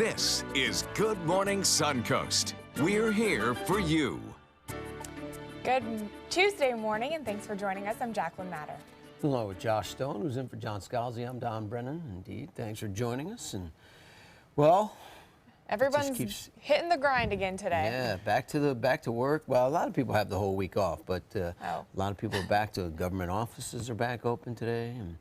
This is Good Morning Suncoast. We're here for you. Good Tuesday morning, and thanks for joining us. I'm Jacqueline Matter. Along with Josh Stone, who's in for John Scalzi. I'm Don Brennan. Indeed, thanks for joining us. And well, everyone's hitting the grind again today. Yeah, back to work. Well, a lot of people have the whole week off, but a lot of people are back to government offices are back open today, and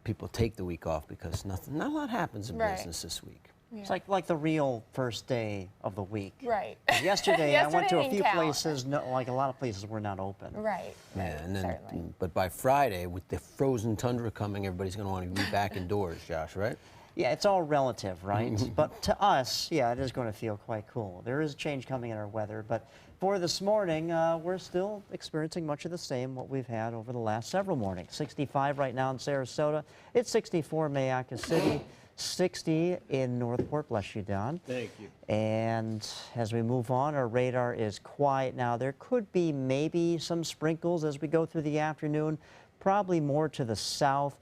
people take the week off because not a lot happens in business this week. Yeah. It's like the real first day of the week. Right. Yesterday I went to a few places, like a lot of places were not open. Right. Yeah, and then, but by Friday, with the frozen tundra coming, everybody's going to want to be back indoors, Josh, right? Yeah, it's all relative, right? But to us, yeah, it is going to feel quite cool. There is a change coming in our weather, but for this morning, we're still experiencing much of the same what we've had over the last several mornings. 65 right now in Sarasota. It's 64 in Mayaca City. 60 in Northport. Bless you, Don. Thank you. And as we move on, our radar is quiet now. There could be maybe some sprinkles as we go through the afternoon, probably more to the south.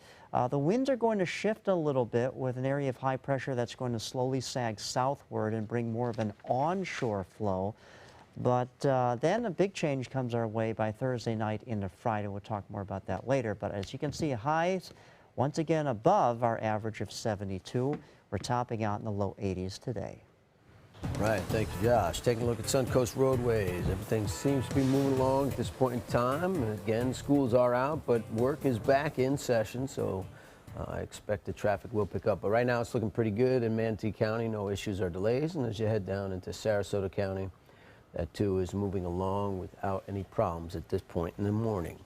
The winds are going to shift a little bit with an area of high pressure that's going to slowly sag southward and bring more of an onshore flow. But then a big change comes our way by Thursday night into Friday. We'll talk more about that later. But as you can see, highs once again above our average of 72. We're topping out in the low 80s today. Right, thank you, Josh. Taking a look at Suncoast roadways. Everything seems to be moving along at this point in time. And again, schools are out, but work is back in session, so I expect the traffic will pick up. But right now it's looking pretty good in Manatee County. No issues or delays. And as you head down into Sarasota County, that too is moving along without any problems at this point in the morning.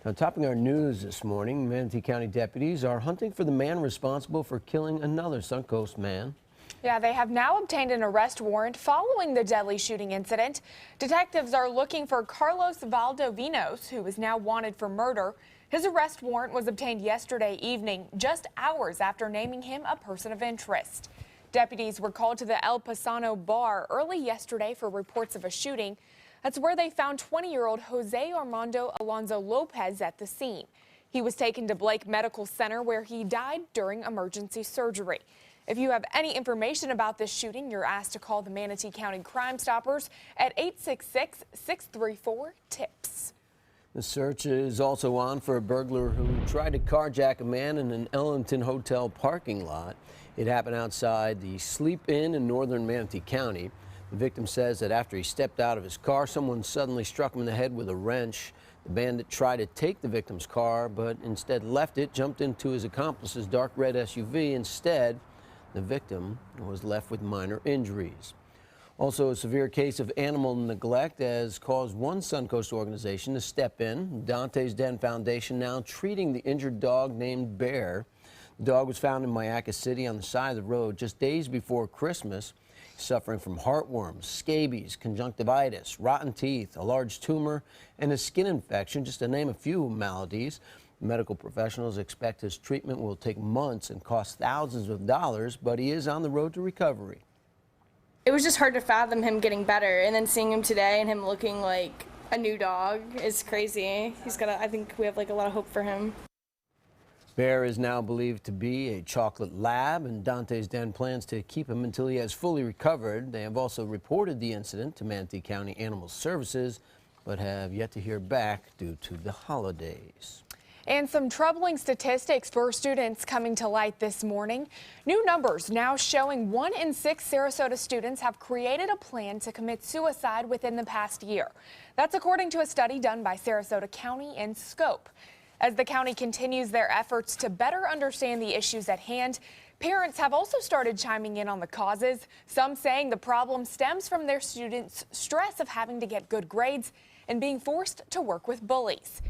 Now, topping our news this morning, Manatee County deputies are hunting for the man responsible for killing another Suncoast man. Yeah, they have now obtained an arrest warrant following the deadly shooting incident. Detectives are looking for Carlos Valdovinos, who is now wanted for murder. His arrest warrant was obtained yesterday evening, just hours after naming him a person of interest. Deputies were called to the El Pasano bar early yesterday for reports of a shooting. That's where they found 20-year-old Jose Armando Alonso Lopez at the scene. He was taken to Blake Medical Center where he died during emergency surgery. If you have any information about this shooting, you're asked to call the Manatee County Crime Stoppers at 866-634-TIPS. The search is also on for a burglar who tried to carjack a man in an Ellington Hotel parking lot. It happened outside the Sleep Inn in northern Manatee County. The victim says that after he stepped out of his car, someone suddenly struck him in the head with a wrench. The bandit tried to take the victim's car, but instead left it, jumped into his accomplice's dark red SUV. Instead, the victim was left with minor injuries. Also, a severe case of animal neglect has caused one Suncoast organization to step in. Dante's Den Foundation now treating the injured dog named Bear. The dog was found in Mayaca City on the side of the road just days before Christmas. Suffering from heartworms, scabies, conjunctivitis, rotten teeth, a large tumor, and a skin infection, just to name a few maladies. Medical professionals expect his treatment will take months and cost thousands of dollars, but he is on the road to recovery. It was just hard to fathom him getting better, and then seeing him today and him looking like a new dog is crazy. I think we have a lot of hope for him. Bear is now believed to be a chocolate lab, and Dante's Den plans to keep him until he has fully recovered. They have also reported the incident to Manatee County Animal Services, but have yet to hear back due to the holidays. And some troubling statistics for students coming to light this morning. New numbers now showing 1 in 6 Sarasota students have created a plan to commit suicide within the past year. That's according to a study done by Sarasota County and Scope. As the county continues their efforts to better understand the issues at hand, parents have also started chiming in on the causes, some saying the problem stems from their students' stress of having to get good grades and being forced to work with bullies.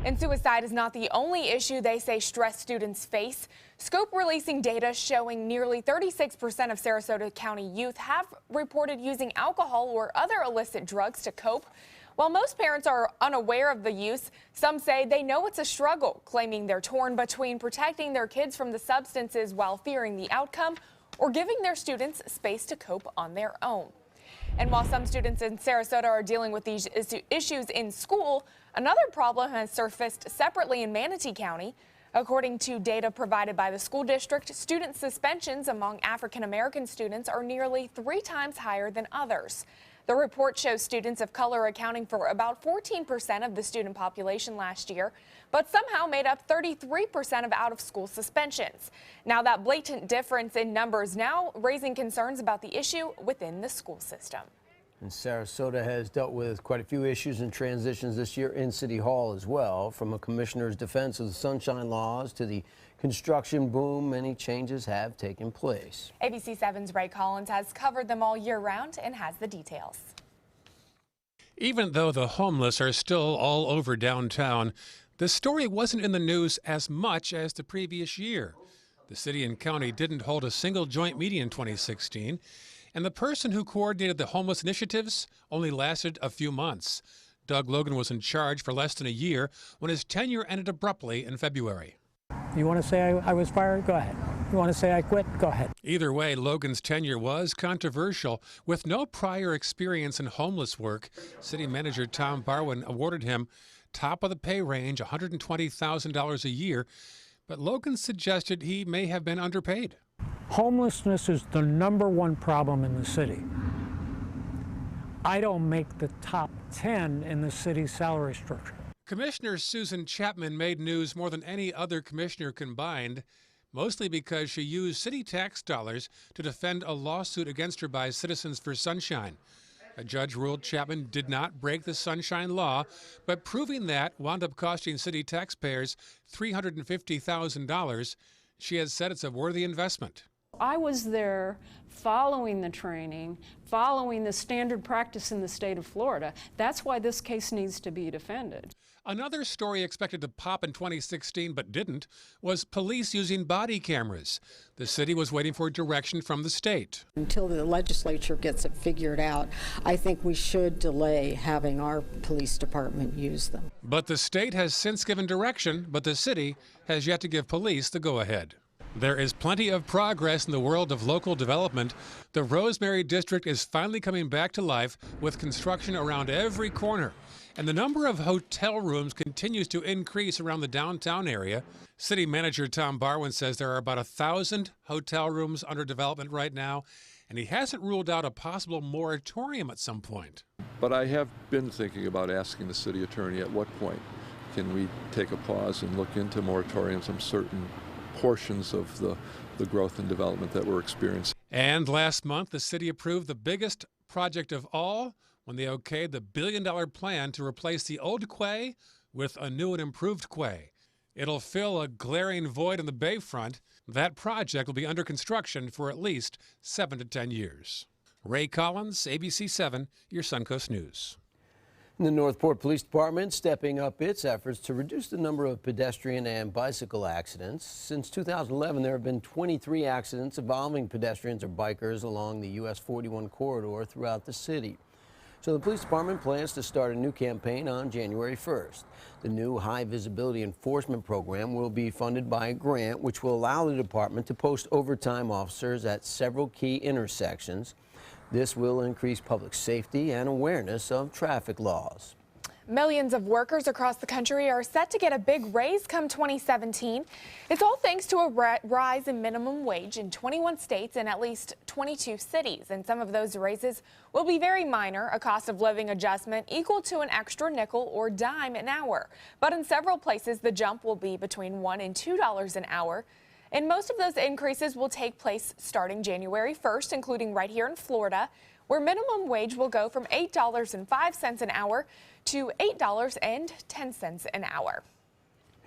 And suicide is not the only issue they say stressed students face. Scope releasing data showing nearly 36% of Sarasota County youth have reported using alcohol or other illicit drugs to cope. While most parents are unaware of the use, some say they know it's a struggle, claiming they're torn between protecting their kids from the substances while fearing the outcome or giving their students space to cope on their own. And while some students in Sarasota are dealing with these issues in school, another problem has surfaced separately in Manatee County. According to data provided by the school district, student suspensions among African American students are nearly 3 times higher than others. The report shows students of color accounting for about 14% of the student population last year, but somehow made up 33% of out-of-school suspensions. Now, that blatant difference in numbers now raising concerns about the issue within the school system. And Sarasota has dealt with quite a few issues and transitions this year in City Hall as well. From a commissioner's defense of the sunshine laws to the construction boom, many changes have taken place. ABC 7's Ray Collins has covered them all year round and has the details. Even though the homeless are still all over downtown, the story wasn't in the news as much as the previous year. The city and county didn't hold a single joint meeting in 2016. And the person who coordinated the homeless initiatives only lasted a few months. Doug Logan was in charge for less than a year when his tenure ended abruptly in February. You want to say I was fired? Go ahead. You want to say I quit? Go ahead. Either way, Logan's tenure was controversial. With no prior experience in homeless work, City Manager Tom Barwin awarded him top of the pay range, $120,000 a year. But Logan suggested he may have been underpaid. Homelessness is the #1 problem in the city. I don't make the top 10 in the city's salary structure. Commissioner Susan Chapman made news more than any other commissioner combined, mostly because she used city tax dollars to defend a lawsuit against her by Citizens for Sunshine. A judge ruled Chapman did not break the Sunshine Law, but proving that wound up costing city taxpayers $350,000. She has said it's a worthy investment. I was there following the training, following the standard practice in the state of Florida. That's why this case needs to be defended. Another story expected to pop in 2016 but didn't was police using body cameras. The city was waiting for direction from the state. Until the legislature gets it figured out, I think we should delay having our police department use them. But the state has since given direction, but the city has yet to give police the go-ahead. There is plenty of progress in the world of local development. The Rosemary District is finally coming back to life with construction around every corner. And the number of hotel rooms continues to increase around the downtown area. City Manager Tom Barwin says there are about 1,000 hotel rooms under development right now, and he hasn't ruled out a possible moratorium at some point. But I have been thinking about asking the city attorney at what point can we take a pause and look into moratoriums on certain portions of the growth and development that we're experiencing. And last month, the city approved the biggest project of all when they okayed the billion-dollar plan to replace the old quay with a new and improved quay. It'll fill a glaring void on the bayfront. That project will be under construction for at least 7 to 10 years. Ray Collins, ABC 7, your Suncoast News. The Northport Police Department stepping up its efforts to reduce the number of pedestrian and bicycle accidents. Since 2011, there have been 23 accidents involving pedestrians or bikers along the US 41 corridor throughout the city. So the police department plans to start a new campaign on January 1st. The new high visibility enforcement program will be funded by a grant which will allow the department to post overtime officers at several key intersections. This will increase public safety and awareness of traffic laws. Millions of workers across the country are set to get a big raise come 2017. It's all thanks to a rise in minimum wage in 21 states and at least 22 cities. And some of those raises will be very minor, a cost of living adjustment equal to an extra nickel or dime an hour. But in several places, the jump will be between $1 and $2 an hour. And most of those increases will take place starting January 1st, including right here in Florida, where minimum wage will go from $8.05 an hour to $8.10 an hour.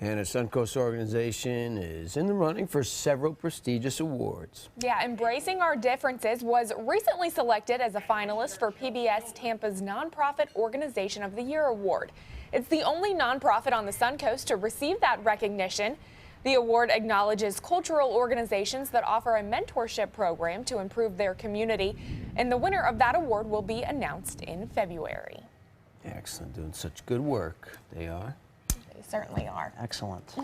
And a Suncoast organization is in the running for several prestigious awards. Yeah, Embracing Our Differences was recently selected as a finalist for PBS Tampa's Nonprofit Organization of the Year award. It's the only nonprofit on the Suncoast to receive that recognition. The award acknowledges cultural organizations that offer a mentorship program to improve their community, and the winner of that award will be announced in February. Excellent, doing such good work. They are. They certainly are. Excellent.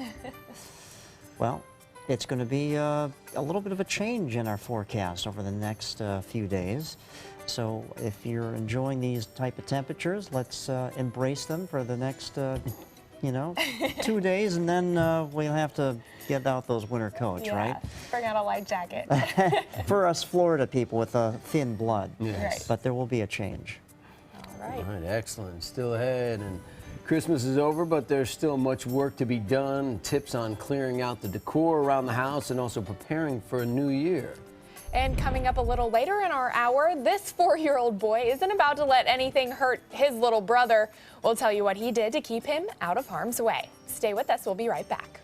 Well, it's going to be a little bit of a change in our forecast over the next few days. So if you're enjoying these type of temperatures, let's embrace them for the next you know, 2 days, and then we'll have to get out those winter coats, right? Bring out a light jacket. For us Florida people with a thin blood. Yes. Right. But there will be a change. All right. All right, excellent. Still ahead, and Christmas is over, but there's still much work to be done. Tips on clearing out the decor around the house and also preparing for a new year. And coming up a little later in our hour, this 4-year-old boy isn't about to let anything hurt his little brother. We'll tell you what he did to keep him out of harm's way. Stay with us. We'll be right back.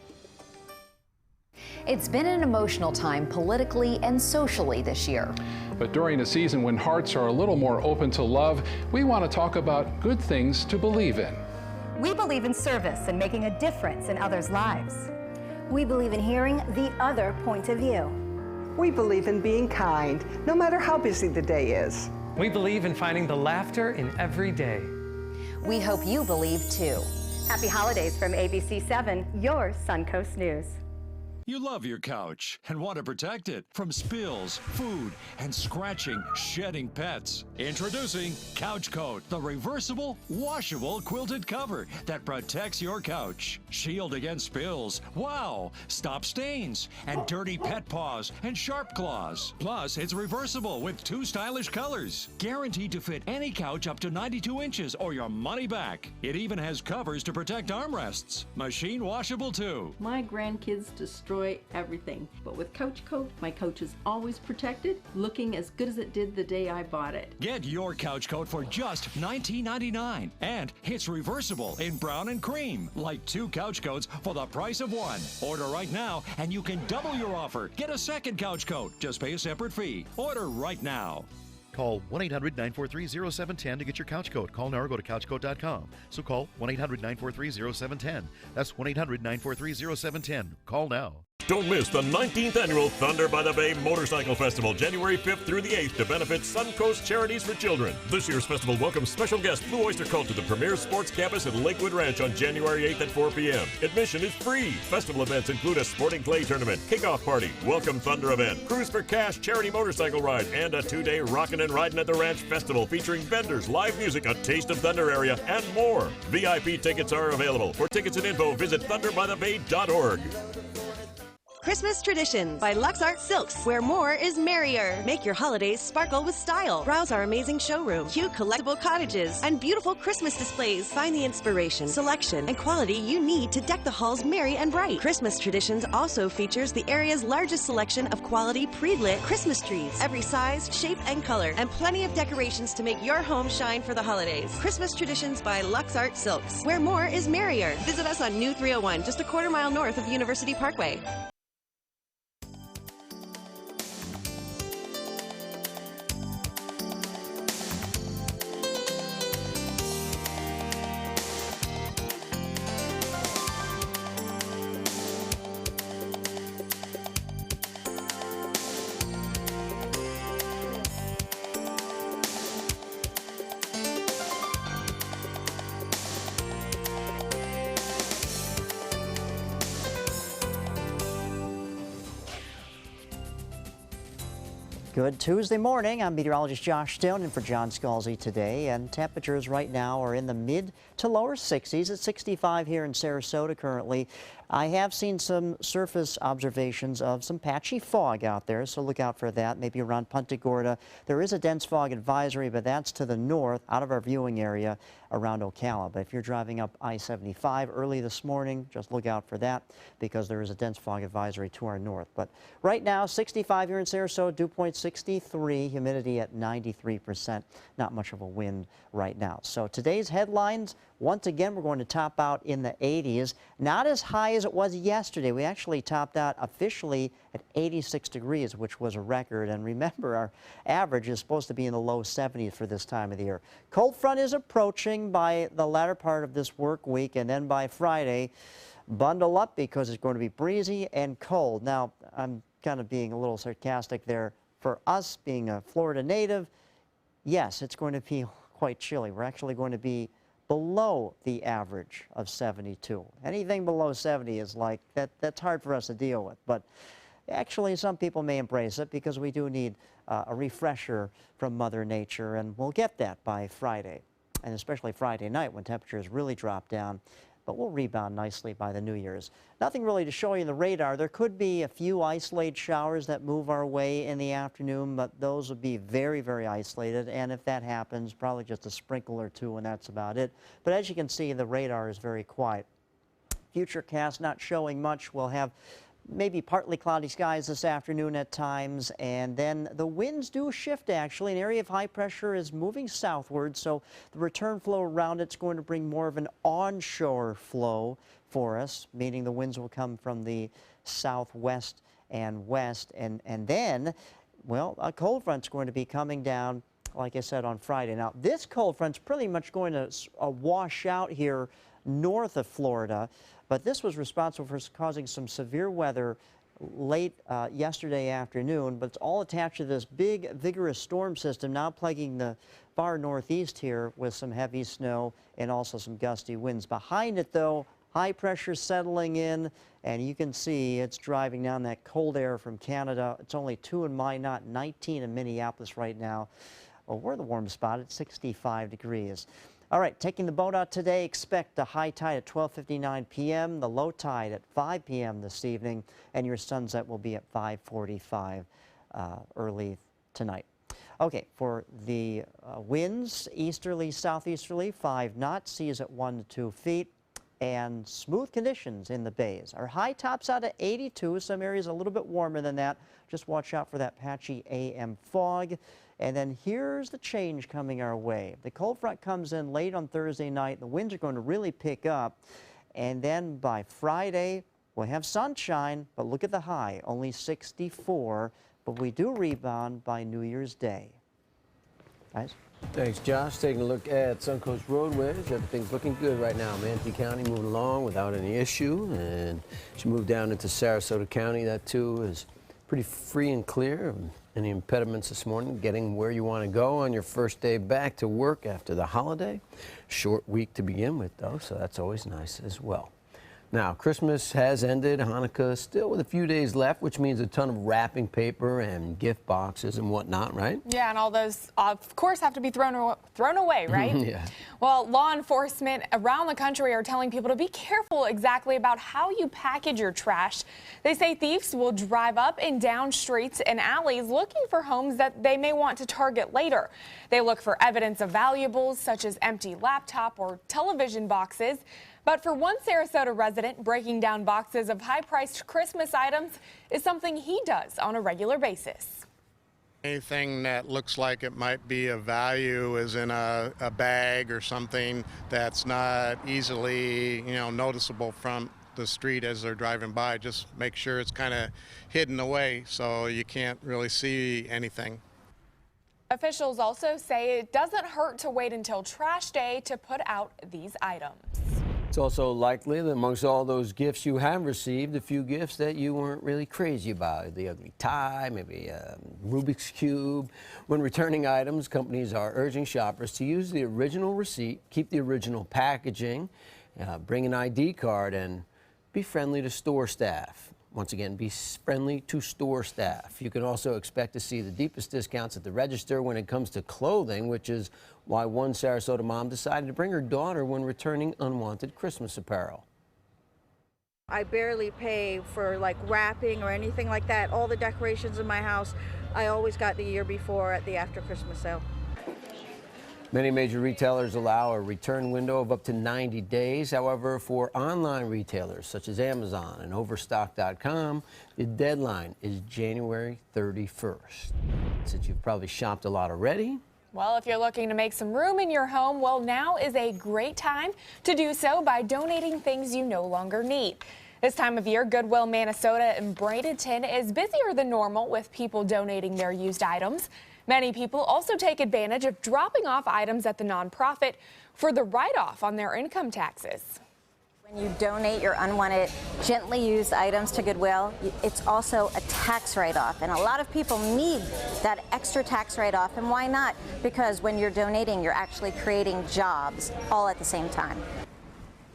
It's been an emotional time politically and socially this year. But during a season when hearts are a little more open to love, we want to talk about good things to believe in. We believe in service and making a difference in others' lives. We believe in hearing the other point of view. We believe in being kind, no matter how busy the day is. We believe in finding the laughter in every day. We hope you believe too. Happy holidays from ABC 7, your Suncoast News. You love your couch and want to protect it from spills, food, and scratching, shedding pets. Introducing Couch Coat, the reversible, washable quilted cover that protects your couch. Shield against spills, wow, stop stains, and dirty pet paws and sharp claws. Plus, it's reversible with 2 stylish colors. Guaranteed to fit any couch up to 92 inches or your money back. It even has covers to protect armrests. Machine washable too. My grandkids destroy everything, but with Couch Coat, my couch is always protected, looking as good as it did the day I bought it. Get your Couch Coat for just $19.99, and it's reversible in brown and cream, like 2 couch coats for the price of 1. Order right now, and you can double your offer. Get a second Couch Coat. Just pay a separate fee. Order right now. Call 1-800-943-0710 to get your couch coat. Call now or go to couchcoat.com. So call 1-800-943-0710. That's 1-800-943-0710. Call now. Don't miss the 19th annual Thunder by the Bay Motorcycle Festival, January 5th through the 8th, to benefit Suncoast Charities for Children. This year's festival welcomes special guest Blue Oyster Cult to the premier sports campus at Lakewood Ranch on January 8th at 4 p.m. Admission is free. Festival events include a sporting clay tournament, kickoff party, welcome Thunder event, Cruise for Cash charity motorcycle ride, and a 2-day Rockin' and Riding at the Ranch festival featuring vendors, live music, a Taste of Thunder area, and more. VIP tickets are available. For tickets and info, visit thunderbythebay.org. Christmas Traditions by Lux Art Silks, where more is merrier. Make your holidays sparkle with style. Browse our amazing showroom, cute collectible cottages, and beautiful Christmas displays. Find the inspiration, selection, and quality you need to deck the halls merry and bright. Christmas Traditions also features the area's largest selection of quality pre-lit Christmas trees, every size, shape, and color, and plenty of decorations to make your home shine for the holidays. Christmas Traditions by Lux Art Silks, where more is merrier. Visit us on New 301, just a quarter-mile north of University Parkway. Good Tuesday morning. I'm meteorologist Josh Stone in for John Scalzi today, and temperatures right now are in the mid to lower 60s. It's 65 here in Sarasota currently. I have seen some surface observations of some patchy fog out there, so look out for that, maybe around Punta Gorda. There is a dense fog advisory, but that's to the north, out of our viewing area around Ocala. But if you're driving up I-75 early this morning, just look out for that, because there is a dense fog advisory to our north. But right now, 65 here in Sarasota, dew point 63, humidity at 93%. Not much of a wind right now. So today's headlines, once again, we're going to top out in the 80s. Not as high as it was yesterday. We actually topped out officially at 86 degrees, which was a record. And remember, our average is supposed to be in the low 70s for this time of the year. Cold front is approaching by the latter part of this work week, and then by Friday, bundle up because it's going to be breezy and cold. Now, I'm kind of being a little sarcastic there. For us, being a Florida native, yes, it's going to be quite chilly. We're actually going to be below the average of 72. Anything below 70 is like, that's hard for us to deal with. But actually, some people may embrace it because we do need a refresher from Mother Nature, and we'll get that by Friday, and especially Friday night when temperatures really drop down. but we'll rebound nicely by the New Year's. Nothing really to show you in the radar. There could be a few isolated showers that move our way in the afternoon, but those would be very, very isolated. And if that happens, probably just a sprinkle or two, and that's about it. But as you can see, the radar is very quiet. Futurecast not showing much. We'll have maybe partly cloudy skies this afternoon at times, and then the winds do shift actually. An area of high pressure is moving southward, so the return flow around it's going to bring more of an onshore flow for us, meaning the winds will come from the southwest and west, and then, well, a cold front's going to be coming down, like I said, on Friday. Now, this cold front's pretty much going to wash out here north of Florida, but this was responsible for causing some severe weather late yesterday afternoon, but it's all attached to this big, vigorous storm system now plaguing the far northeast here with some heavy snow and also some gusty winds. Behind it, though, high pressure settling in, and you can see it's driving down that cold air from Canada. It's only 2 in Minot, 19 in Minneapolis right now. Well, we're the warm spot at 65 degrees. All right, taking the boat out today, expect a high tide at 12:59 p.m., the low tide at 5 p.m. this evening, and your sunset will be at 5:45 early tonight. Okay, for the winds, easterly, southeasterly, 5 knots, seas at 1 to 2 feet, and smooth conditions in the bays. Our high tops out at 82, some areas a little bit warmer than that. Just watch out for that patchy AM fog. And then here's the change coming our way. The cold front comes in late on Thursday night. The winds are going to really pick up. And then by Friday, we'll have sunshine, but look at the high, only 64. But we do rebound by New Year's Day. Guys? Thanks, Josh. Taking a look at Suncoast roadways. Everything's looking good right now. Manatee County moving along without any issue. And as you move down into Sarasota County, that too is pretty free and clear. Any impediments this morning getting where you want to go on your first day back to work after the holiday? Short week to begin with, though, so that's always nice as well. Now, Christmas has ended. Hanukkah still with a few days left, which means a ton of wrapping paper and gift boxes and whatnot, right? Yeah, and all those, of course, have to be thrown away, right? Yeah. Well, law enforcement around the country are telling people to be careful exactly about how you package your trash. They say thieves will drive up and down streets and alleys looking for homes that they may want to target later. They look for evidence of valuables such as empty laptop or television boxes. But for one Sarasota resident, breaking down boxes of high-priced Christmas items is something he does on a regular basis. Anything that looks like it might be of value is in a bag or something that's not easily, noticeable from the street as they're driving by. Just make sure it's kind of hidden away so you can't really see anything. Officials also say it doesn't hurt to wait until trash day to put out these items. It's also likely that amongst all those gifts you have received, a few gifts that you weren't really crazy about. The ugly tie, maybe a Rubik's Cube. When returning items, companies are urging shoppers to use the original receipt, keep the original packaging, bring an ID card, and be friendly to store staff. Once again, be friendly to store staff. You can also expect to see the deepest discounts at the register when it comes to clothing, which is why one Sarasota mom decided to bring her daughter when returning unwanted Christmas apparel. I barely pay for like wrapping or anything like that. All the decorations in my house, I always got the year before at the after Christmas sale. Many major retailers allow a return window of up to 90 days. However, for online retailers such as Amazon and Overstock.com, the deadline is January 31st. Since you've probably shopped a lot already, well, if you're looking to make some room in your home, well, now is a great time to do so by donating things you no longer need. This time of year, Goodwill Minnesota in Bradenton is busier than normal with people donating their used items. Many people also take advantage of dropping off items at the nonprofit for the write-off on their income taxes. When you donate your unwanted, gently used items to Goodwill, it's also a tax write-off. And a lot of people need that extra tax write-off. And why not? Because when you're donating, you're actually creating jobs all at the same time.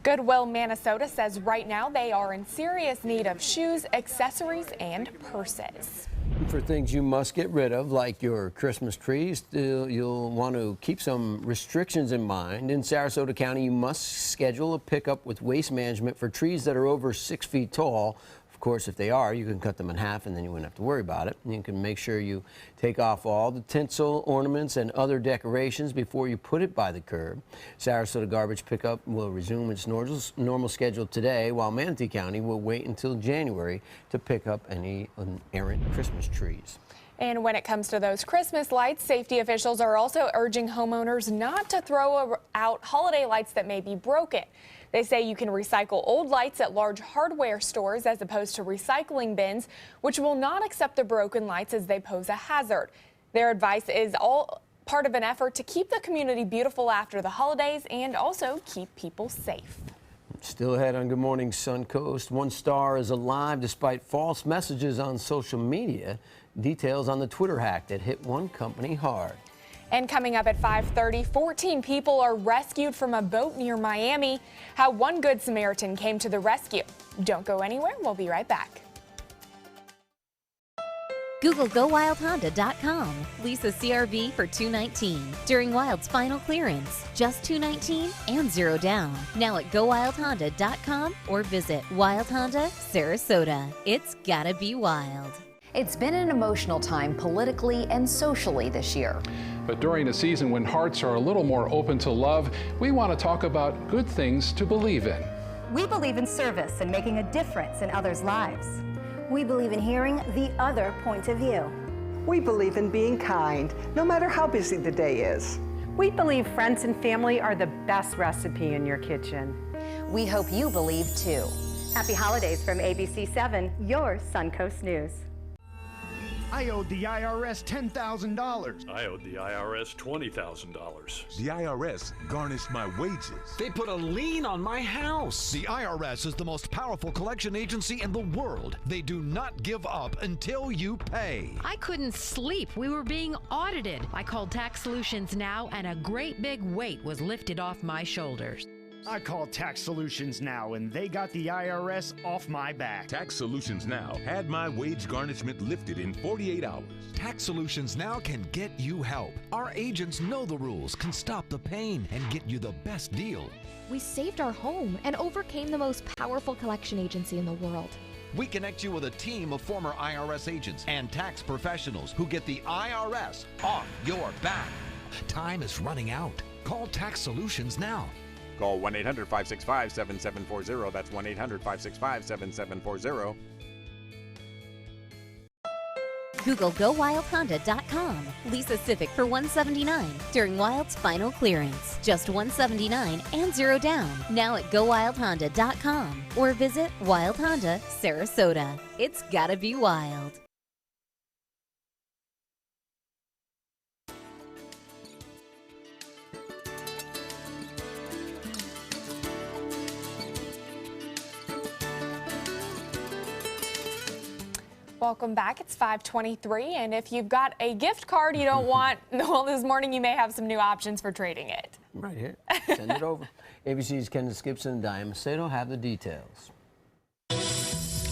Goodwill, Minnesota says right now they are in serious need of shoes, accessories, and purses. For things you must get rid of, like your Christmas trees, you'll want to keep some restrictions in mind. In Sarasota County, you must schedule a pickup with Waste Management for trees that are over 6 feet tall. Of course, if they are, you can cut them in half and then you wouldn't have to worry about it. You can make sure you take off all the tinsel, ornaments, and other decorations before you put it by the curb. Sarasota garbage pickup will resume its normal schedule today, while Manatee County will wait until January to pick up any errant Christmas trees. And when it comes to those Christmas lights, safety officials are also urging homeowners not to throw out holiday lights that may be broken. They say you can recycle old lights at large hardware stores as opposed to recycling bins, which will not accept the broken lights as they pose a hazard. Their advice is all part of an effort to keep the community beautiful after the holidays and also keep people safe. Still ahead on Good Morning Suncoast. One star is alive despite false messages on social media. Details on the Twitter hack that hit one company hard. And coming up at 5:30, 14 people are rescued from a boat near Miami. How one Good Samaritan came to the rescue. Don't go anywhere. We'll be right back. Google GoWildHonda.com. Lease a CRV for $219 during Wild's final clearance. Just $219 and 0 down. Now at GoWildHonda.com or visit Wild Honda Sarasota. It's gotta be wild. It's been an emotional time politically and socially this year. But during a season when hearts are a little more open to love, we want to talk about good things to believe in. We believe in service and making a difference in others' lives. We believe in hearing the other point of view. We believe in being kind, no matter how busy the day is. We believe friends and family are the best recipe in your kitchen. We hope you believe too. Happy holidays from ABC 7, your Suncoast News. I owed the IRS $10,000. I owed the IRS $20,000. The IRS garnished my wages. They put a lien on my house. The IRS is the most powerful collection agency in the world. They do not give up until you pay. I couldn't sleep. We were being audited. I called Tax Solutions Now, and a great big weight was lifted off my shoulders. I called Tax Solutions Now, and they got the IRS off my back. Tax Solutions Now had my wage garnishment lifted in 48 hours. Tax Solutions Now can get you help. Our agents know the rules, can stop the pain, and get you the best deal. We saved our home and overcame the most powerful collection agency in the world. We connect you with a team of former IRS agents and tax professionals who get the IRS off your back. Time is running out. Call Tax Solutions Now. Call 1-800-565-7740. That's 1-800-565-7740. Google GoWildHonda.com. Lease a Civic for $179 during Wild's final clearance. Just $179 and 0 down. Now at GoWildHonda.com or visit Wild Honda Sarasota. It's gotta be wild. Welcome back. It's 5:23, and if you've got a gift card you don't want, well, this morning you may have some new options for trading it. Right here. Send it over. ABC's Kendall Gibson and Diane Macedo have the details.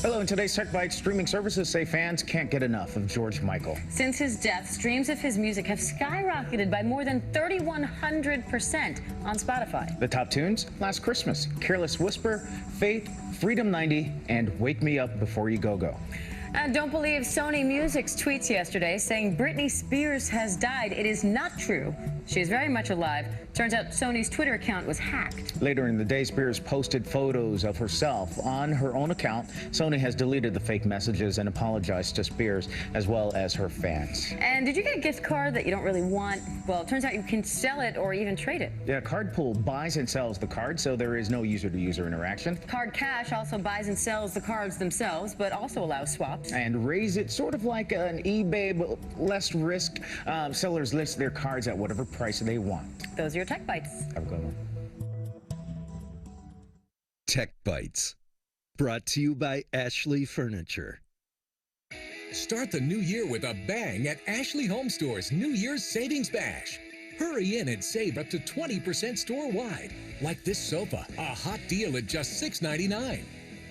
Hello, in today's Tech Bites, streaming services say fans can't get enough of George Michael. Since his death, streams of his music have skyrocketed by more than 3,100% on Spotify. The top tunes: Last Christmas, Careless Whisper, Faith, Freedom 90, and Wake Me Up Before You Go Go. And don't believe Sony Music's tweets yesterday saying Britney Spears has died. It is not true. She is very much alive. Turns out Sony's Twitter account was hacked. Later in the day, Spears posted photos of herself on her own account. Sony has deleted the fake messages and apologized to Spears as well as her fans. And did you get a gift card that you don't really want? Well, it turns out you can sell it or even trade it. Yeah, Cardpool buys and sells the card, so there is no user-to-user interaction. Card Cash also buys and sells the cards themselves, but also allows swaps. And Raise It, sort of like an eBay, but less risk. Sellers list their cards at whatever price they want. Those are your Tech Bites. Have a good one. Tech Bites, brought to you by Ashley Furniture. Start the new year with a bang at Ashley Home Store's New Year's Savings Bash. Hurry in and save up to 20% store-wide. Like this sofa, a hot deal at just $6.99.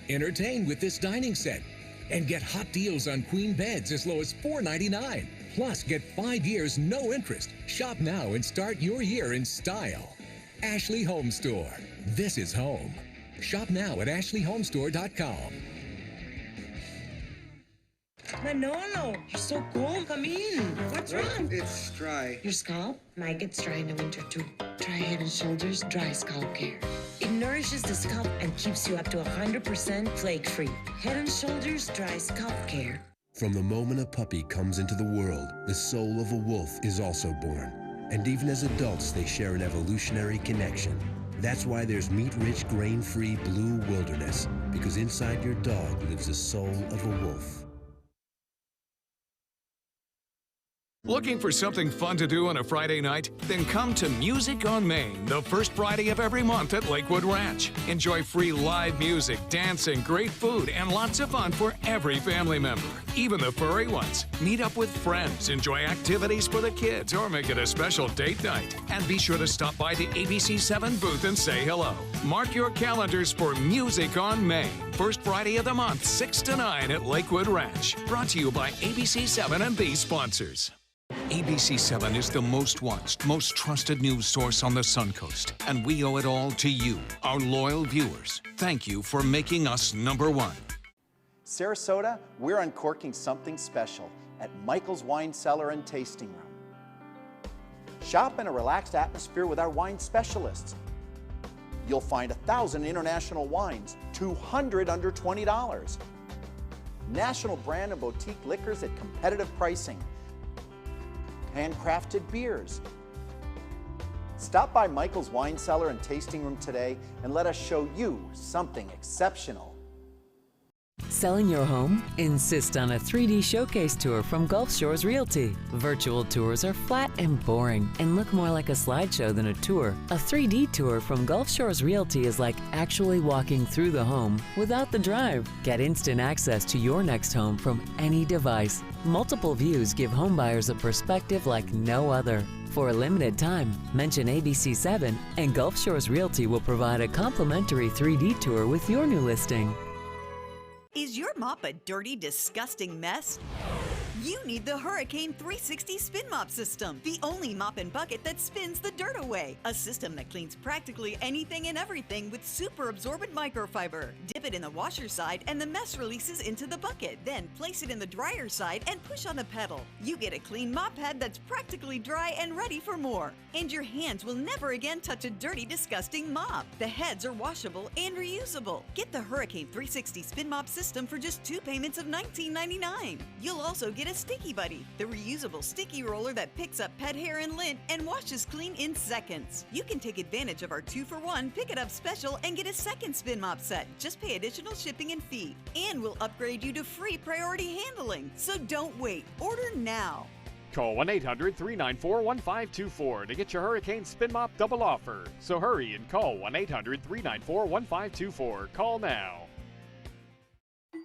Entertain with this dining set. And get hot deals on queen beds as low as $4.99. Plus, get 5 years, no interest. Shop now and start your year in style. Ashley Home Store. This is home. Shop now at ashleyhomestore.com. Manolo, you're so cold. Come in. What's wrong? It's dry. Your scalp might get dry in the winter too. Try Head and Shoulders Dry Scalp Care. It nourishes the scalp and keeps you up to 100% flake-free. Head and Shoulders Dry Scalp Care. From the moment a puppy comes into the world, the soul of a wolf is also born. And even as adults, they share an evolutionary connection. That's why there's meat-rich, grain-free Blue Wilderness, because inside your dog lives the soul of a wolf. Looking for something fun to do on a Friday night? Then come to Music on Main, the first Friday of every month at Lakewood Ranch. Enjoy free live music, dancing, great food, and lots of fun for every family member, even the furry ones. Meet up with friends, enjoy activities for the kids, or make it a special date night. And be sure to stop by the ABC7 booth and say hello. Mark your calendars for Music on Main, first Friday of the month, 6 to 9 at Lakewood Ranch. Brought to you by ABC7 and these sponsors. ABC7 is the most watched, most trusted news source on the Suncoast, and we owe it all to you, our loyal viewers. Thank you for making us #1. Sarasota, we're uncorking something special at Michael's Wine Cellar and Tasting Room. Shop in a relaxed atmosphere with our wine specialists. You'll find 1,000 international wines, 200 under $20. National brand and boutique liquors at competitive pricing. Handcrafted beers. Stop by Michael's Wine Cellar and Tasting Room today and let us show you something exceptional. Selling your home? Insist on a 3D showcase tour from Gulf Shores Realty. Virtual tours are flat and boring and look more like a slideshow than a tour. A 3D tour from Gulf Shores Realty is like actually walking through the home without the drive. Get instant access to your next home from any device. Multiple views give homebuyers a perspective like no other. For a limited time, mention ABC7 and Gulf Shores Realty will provide a complimentary 3D tour with your new listing. Is your mop a dirty, disgusting mess? You need the Hurricane 360 Spin Mop System, the only mop and bucket that spins the dirt away. A system that cleans practically anything and everything with super absorbent microfiber. Dip it in the washer side and the mess releases into the bucket. Then place it in the dryer side and push on the pedal. You get a clean mop head that's practically dry and ready for more. And your hands will never again touch a dirty, disgusting mop. The heads are washable and reusable. Get the Hurricane 360 Spin Mop System for just 2 payments of $19.99. You'll also get a Sticky Buddy, the reusable sticky roller that picks up pet hair and lint and washes clean in seconds. You can take advantage of our 2-for-1 Pick It Up special and get a second spin mop set. Just pay additional shipping and fee. And we'll upgrade you to free priority handling. So don't wait. Order now. Call 1-800-394-1524 to get your Hurricane Spin Mop double offer. So hurry and call 1-800-394-1524. Call now.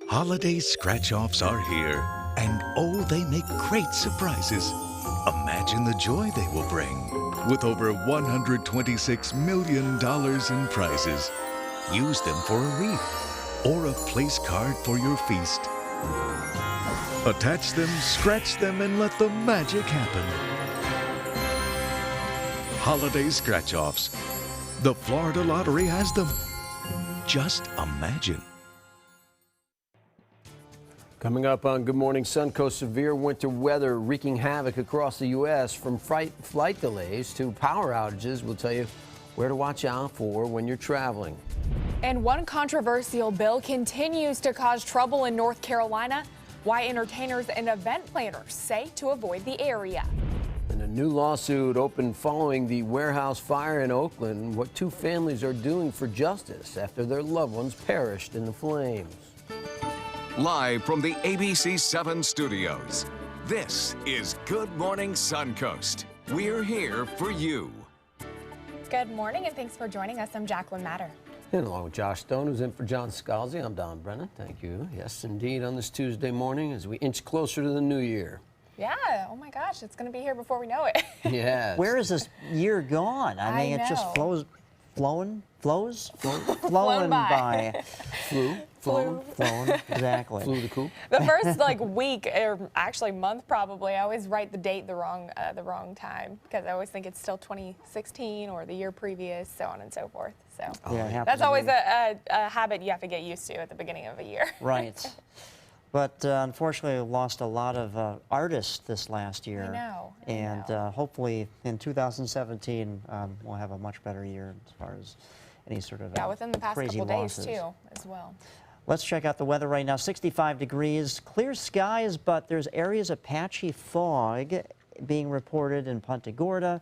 Holiday scratch-offs are here, and oh, they make great surprises. Imagine the joy they will bring. With over $126 million in prizes, use them for a wreath or a place card for your feast. Attach them, scratch them, and let the magic happen. Holiday scratch-offs. The Florida Lottery has them. Just imagine. Coming up on Good Morning Suncoast, severe winter weather wreaking havoc across the U.S. from flight delays to power outages. We'll tell you where to watch out for when you're traveling. And one controversial bill continues to cause trouble in North Carolina. Why entertainers and event planners say to avoid the area. And a new lawsuit opened following the warehouse fire in Oakland. What 2 families are doing for justice after their loved ones perished in the flames. Live from the ABC7 studios, this is Good Morning Suncoast. We're here for you. Good morning and thanks for joining us. I'm Jacqueline Matter. And along with Josh Stone, who's in for John Scalzi, I'm Don Brennan. Thank you. Yes, indeed, on this Tuesday morning as we inch closer to the new year. Yeah, oh my gosh, it's going to be here before we know it. Yeah. Where is this year gone? I mean, it just flown by. Flown, exactly. Flew the coop. The first week, or actually month probably, I always write the date the wrong time because I always think it's still 2016 or the year previous, so on and so forth. So yeah, that's always a habit you have to get used to at the beginning of a year. Right. But unfortunately, we lost a lot of artists this last year. I know. And hopefully in 2017, we'll have a much better year as far as any sort of within the past crazy couple losses. days too, as well. Let's check out the weather right now. 65 degrees, clear skies, but there's areas of patchy fog being reported in Punta Gorda.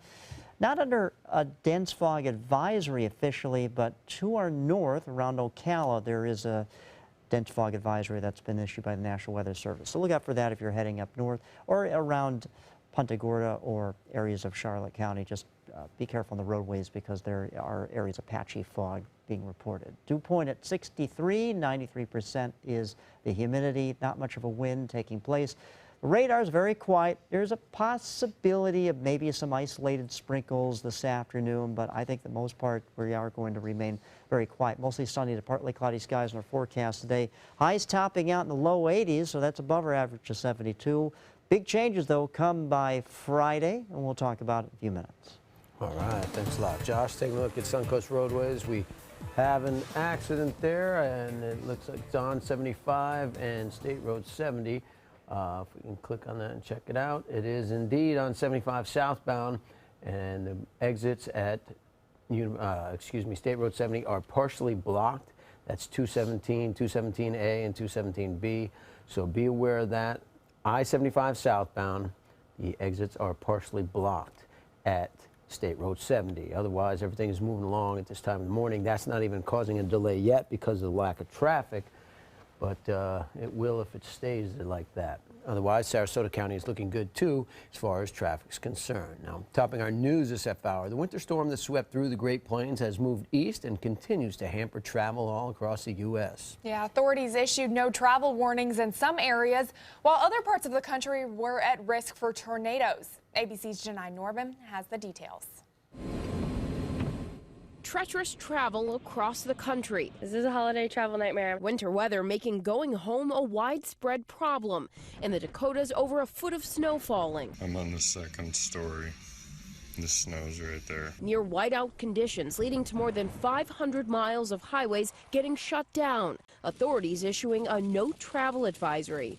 Not under a dense fog advisory officially, but to our north around Ocala, there is a dense fog advisory that's been issued by the National Weather Service. So look out for that if you're heading up north or around Punta Gorda or areas of Charlotte County. Just be careful on the roadways because there are areas of patchy fog being reported. Dew point at 63, 93% is the humidity, not much of a wind taking place. The radar is very quiet. There's a possibility of maybe some isolated sprinkles this afternoon, but I think the most part we are going to remain very quiet. Mostly sunny to partly cloudy skies in our forecast today. Highs topping out in the low 80s, so that's above our average of 72. Big changes, though, come by Friday, and we'll talk about it in a few minutes. All right, thanks a lot, Josh. Taking a look at Suncoast roadways. We have an accident there, and it looks like it's on 75 and State Road 70. If we can click on that and check it out, it is indeed on 75 southbound, and the exits at State Road 70 are partially blocked. That's 217, 217A, and 217B. So be aware of that. I-75 southbound, the exits are partially blocked at State Road 70. Otherwise, everything is moving along at this time of the morning. That's not even causing a delay yet because of the lack of traffic, but it will if it stays like that. Otherwise, Sarasota County is looking good too as far as traffic's concerned. Now, topping our news this half-hour, the winter storm that swept through the Great Plains has moved east and continues to hamper travel all across the U.S. Yeah, authorities issued no travel warnings in some areas, while other parts of the country were at risk for tornadoes. ABC's Janai Norman has the details. Treacherous travel across the country. This is a holiday travel nightmare. Winter weather making going home a widespread problem. In the Dakotas, over a foot of snow falling. I'm on the second story. The snow's right there. Near whiteout conditions leading to more than 500 miles of highways getting shut down. Authorities issuing a no travel advisory.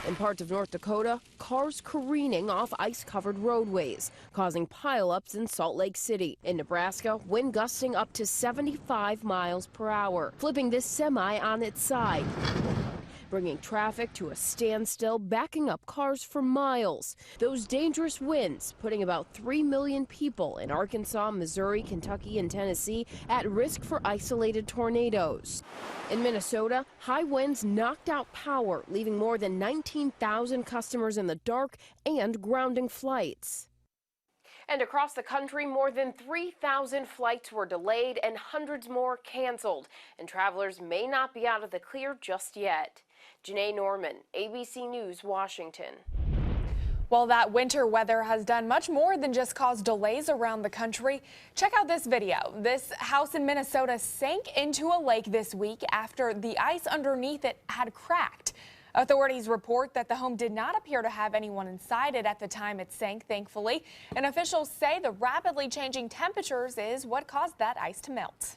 In parts of North Dakota, cars careening off ice-covered roadways, causing pileups in Salt Lake City. In Nebraska, wind gusting up to 75 miles per hour, flipping this semi on its side, bringing traffic to a standstill, backing up cars for miles. Those dangerous winds putting about 3 million people in Arkansas, Missouri, Kentucky, and Tennessee at risk for isolated tornadoes. In Minnesota, high winds knocked out power, leaving more than 19,000 customers in the dark and grounding flights. And across the country, more than 3,000 flights were delayed and hundreds more canceled. And travelers may not be out of the clear just yet. Janai Norman, ABC News, Washington. Well, that winter weather has done much more than just cause delays around the country. Check out this video. This house in Minnesota sank into a lake this week after the ice underneath it had cracked. Authorities report that the home did not appear to have anyone inside it at the time it sank, thankfully. And officials say the rapidly changing temperatures is what caused that ice to melt.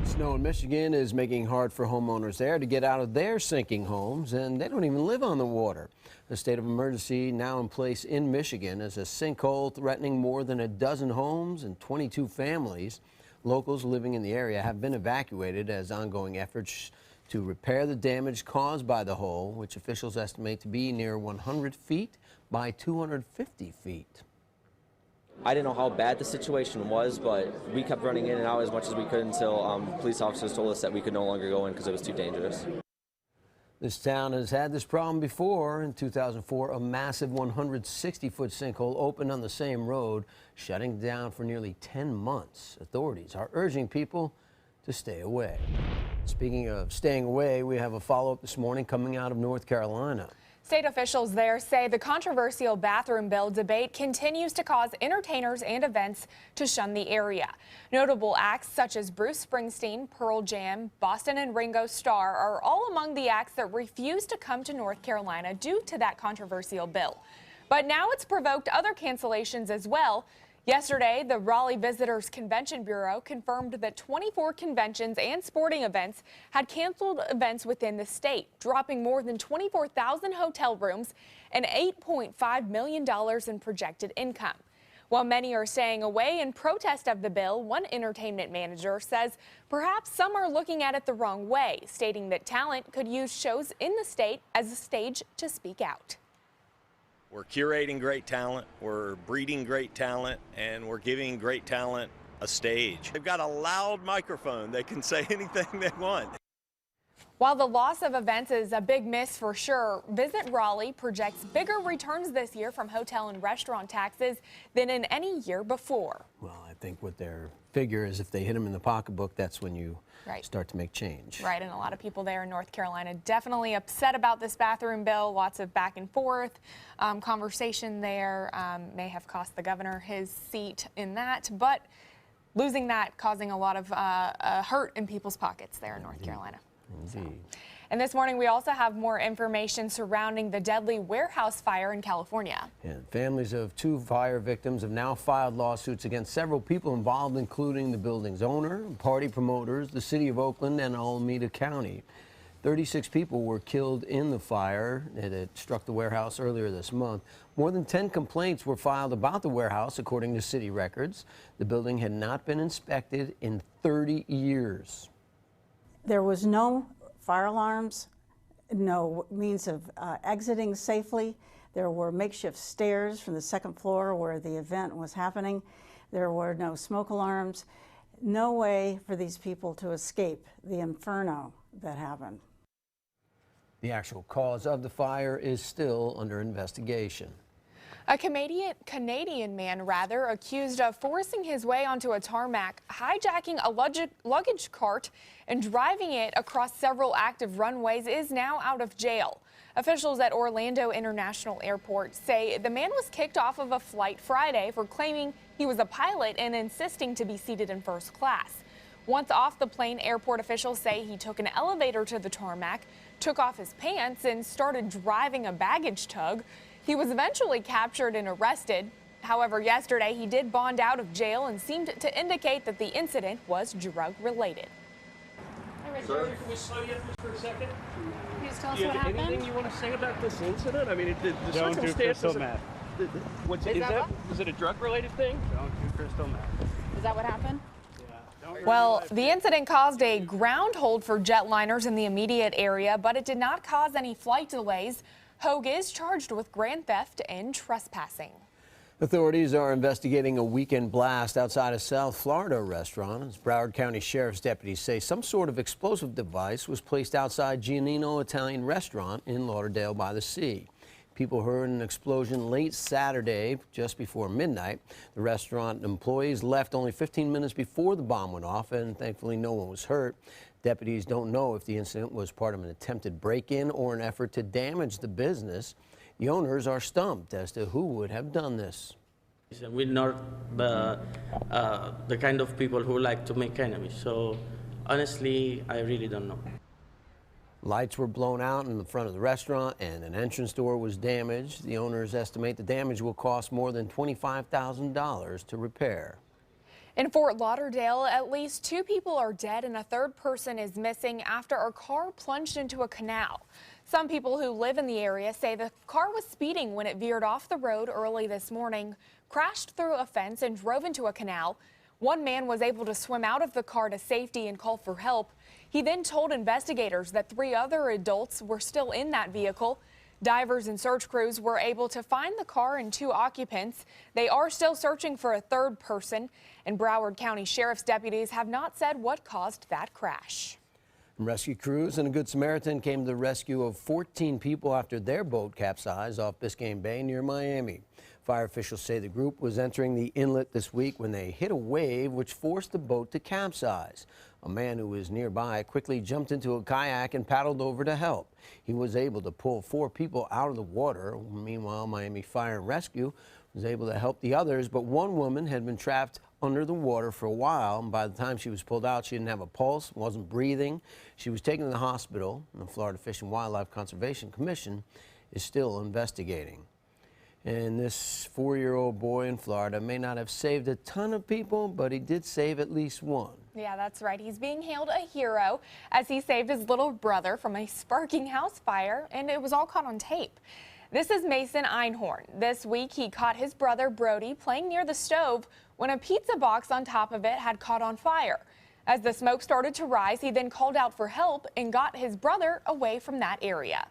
Snow in Michigan is making it hard for homeowners there to get out of their sinking homes, and they don't even live on the water. A state of emergency now in place in Michigan as a sinkhole threatening more than a dozen homes and 22 families. Locals living in the area have been evacuated as ongoing efforts to repair the damage caused by the hole, which officials estimate to be near 100 feet by 250 feet. I didn't know how bad the situation was, but we kept running in and out as much as we could until police officers told us that we could no longer go in because it was too dangerous. This town has had this problem before. In 2004, a massive 160-foot sinkhole opened on the same road, shutting down for nearly 10 months. Authorities are urging people to stay away. Speaking of staying away, we have a follow-up this morning coming out of North Carolina. State officials there say the controversial bathroom bill debate continues to cause entertainers and events to shun the area. Notable acts such as Bruce Springsteen, Pearl Jam, Boston and Ringo Starr are all among the acts that refuse to come to North Carolina due to that controversial bill. But now it's provoked other cancellations as well. Yesterday, the Raleigh Visitors Convention Bureau confirmed that 24 conventions and sporting events had canceled events within the state, dropping more than 24,000 hotel rooms and $8.5 million in projected income. While many are staying away in protest of the bill, one entertainment manager says perhaps some are looking at it the wrong way, stating that talent could use shows in the state as a stage to speak out. We're curating great talent, we're breeding great talent, and we're giving great talent a stage. They've got a loud microphone. They can say anything they want. While the loss of events is a big miss for sure, Visit Raleigh projects bigger returns this year from hotel and restaurant taxes than in any year before. Well, I think what their figure is if they hit them in the pocketbook, that's when you start to make change. Right, and a lot of people there in North Carolina definitely upset about this bathroom bill. Lots of back and forth conversation there. May have cost the governor his seat in that, but losing that causing a lot of hurt in people's pockets there in North Carolina. Indeed. And this morning, we also have more information surrounding the deadly warehouse fire in California. And families of 2 fire victims have now filed lawsuits against several people involved, including the building's owner, party promoters, the city of Oakland, and Alameda County. 36 people were killed in the fire that struck the warehouse earlier this month. More than 10 complaints were filed about the warehouse, according to city records. The building had not been inspected in 30 years. There was no fire alarms, no means of exiting safely. There were makeshift stairs from the second floor where the event was happening. There were no smoke alarms. No way for these people to escape the inferno that happened. The actual cause of the fire is still under investigation. A Canadian man accused of forcing his way onto a tarmac, hijacking a luggage cart, and driving it across several active runways is now out of jail. Officials at Orlando International Airport say the man was kicked off of a flight Friday for claiming he was a pilot and insisting to be seated in first class. Once off the plane, airport officials say he took an elevator to the tarmac, took off his pants, and started driving a baggage tug. He was eventually captured and arrested. However, yesterday he did bond out of jail and seemed to indicate that the incident was drug-related. Sir, can we slow you up just for a second? Can you just tell us Do you what have happened? anything you want to say about this incident? I mean, the Don't do circumstances. crystal meth. Is it a drug-related thing? Don't do crystal meth. Is that what happened? Well, the incident caused a ground hold for jetliners in the immediate area, but it did not cause any flight delays. Hogue is charged with grand theft and trespassing. Authorities are investigating a weekend blast outside a South Florida restaurant. As Broward County Sheriff's deputies say some sort of explosive device was placed outside Giannino Italian Restaurant in Lauderdale by the Sea. People heard an explosion late Saturday, just before midnight. The restaurant employees left only 15 minutes before the bomb went off, and thankfully no one was hurt. Deputies don't know if the incident was part of an attempted break-in or an effort to damage the business. The owners are stumped as to who would have done this. We're not the kind of people who like to make enemies, so honestly, I really don't know. Lights were blown out in the front of the restaurant and an entrance door was damaged. The owners estimate the damage will cost more than $25,000 to repair. In Fort Lauderdale, at least 2 people are dead and a 3rd person is missing after a car plunged into a canal. Some people who live in the area say the car was speeding when it veered off the road early this morning, crashed through a fence and drove into a canal. One man was able to swim out of the car to safety and call for help. He then told investigators that 3 other adults were still in that vehicle. Divers and search crews were able to find the car and 2 occupants. They are still searching for a 3rd person, and Broward County Sheriff's deputies have not said what caused that crash. Rescue crews and a Good Samaritan came to the rescue of 14 people after their boat capsized off Biscayne Bay near Miami. Fire officials say the group was entering the inlet this week when they hit a wave which forced the boat to capsize. A man who was nearby quickly jumped into a kayak and paddled over to help. He was able to pull 4 people out of the water. Meanwhile, Miami Fire and Rescue was able to help the others, but one woman had been trapped under the water for a while, and by the time she was pulled out, she didn't have a pulse, wasn't breathing. She was taken to the hospital, and the Florida Fish and Wildlife Conservation Commission is still investigating. And this 4-year-old boy in Florida may not have saved a ton of people, but he did save at least one. Yeah, that's right. He's being hailed a hero as he saved his little brother from a sparking house fire, and it was all caught on tape. This is Mason Einhorn. This week, he caught his brother Brody playing near the stove when a pizza box on top of it had caught on fire. As the smoke started to rise, he then called out for help and got his brother away from that area.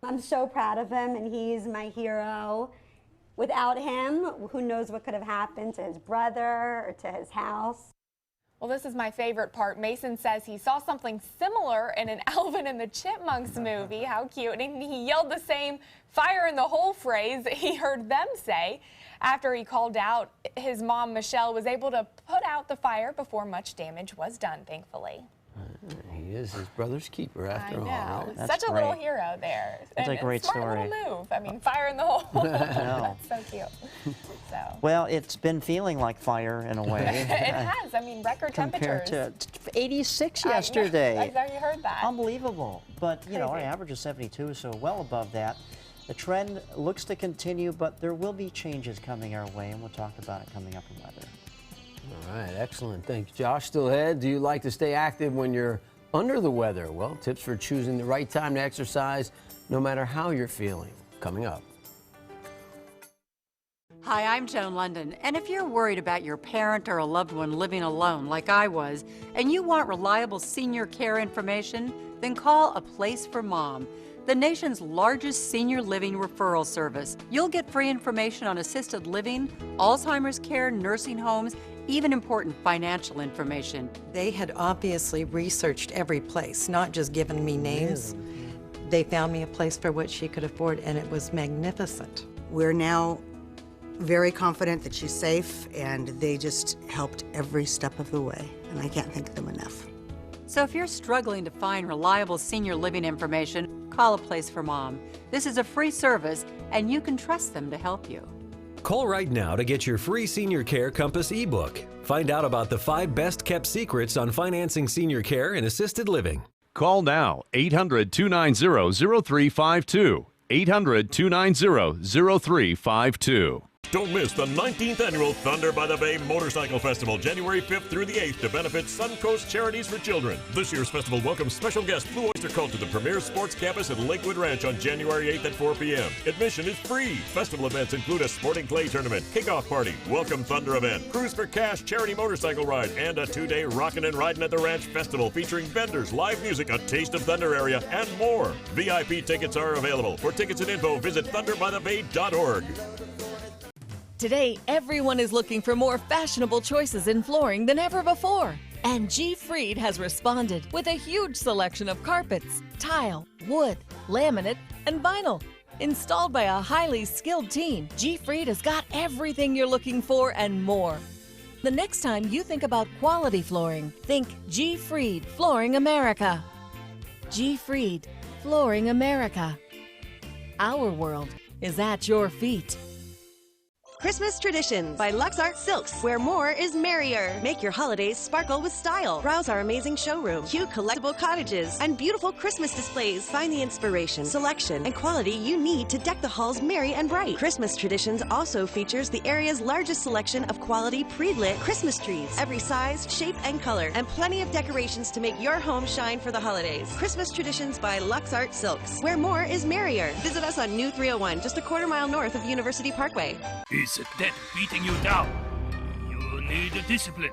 I'm so proud of him, and he's my hero. Without him, who knows what could have happened to his brother or to his house. Well, this is my favorite part. Mason says he saw something similar in an Alvin and the Chipmunks movie. How cute. And he yelled the same fire in the hole phrase he heard them say. After he called out, his mom, Michelle, was able to put out the fire before much damage was done, thankfully. He is his brother's keeper after all. Right? That's such a little hero there. That's a great smart story. Little move. I mean, fire in the hole. That's so cute. So. Well, it's been feeling like fire in a way. It has. I mean, record Compared temperatures. to 86 yesterday. I know you heard that. Unbelievable. But, you know, our Crazy. average is 72, so well above that. The trend looks to continue, but there will be changes coming our way, and we'll talk about it coming up in weather. All right, excellent. Thank you, Josh. Still ahead, do you like to stay active when you're under the weather? Well, tips for choosing the right time to exercise, no matter how you're feeling, coming up. Hi, I'm Joan London, and if you're worried about your parent or a loved one living alone like I was, and you want reliable senior care information, then call A Place for Mom, the nation's largest senior living referral service. You'll get free information on assisted living, Alzheimer's care, nursing homes, even important financial information. They had obviously researched every place, not just given me names. They found me a place for what she could afford, and it was magnificent. We're now very confident that she's safe, and they just helped every step of the way, and I can't thank them enough. So if you're struggling to find reliable senior living information, call A Place for Mom. This is a free service, and you can trust them to help you. Call right now to get your free Senior Care Compass ebook. Find out about the 5 best-kept secrets on financing senior care and assisted living. Call now, 800-290-0352. 800-290-0352. Don't miss the 19th annual Thunder by the Bay Motorcycle Festival, January 5th through the 8th, to benefit Suncoast Charities for Children. This year's festival welcomes special guest Blue Oyster Cult to the premier sports campus at Lakewood Ranch on January 8th at 4 p.m. Admission is free. Festival events include a sporting clay tournament, kickoff party, welcome Thunder event, Cruise for Cash charity motorcycle ride, and a 2-day Rockin' and Ridin' at the Ranch festival featuring vendors, live music, a Taste of Thunder area, and more. VIP tickets are available. For tickets and info, visit thunderbythebay.org. Today, everyone is looking for more fashionable choices in flooring than ever before. And G. Fried has responded with a huge selection of carpets, tile, wood, laminate, and vinyl. Installed by a highly skilled team, G. Fried has got everything you're looking for and more. The next time you think about quality flooring, think G. Fried Flooring America. G. Fried Flooring America. Our world is at your feet. Christmas Traditions by Lux Art Silks, where more is merrier. Make your holidays sparkle with style. Browse our amazing showroom, cute collectible cottages, and beautiful Christmas displays. Find the inspiration, selection, and quality you need to deck the halls merry and bright. Christmas Traditions also features the area's largest selection of quality pre-lit Christmas trees, every size, shape, and color, and plenty of decorations to make your home shine for the holidays. Christmas Traditions by Lux Art Silks, where more is merrier. Visit us on New 301, just a quarter-mile north of University Parkway. Is debt beating you down? You need discipline.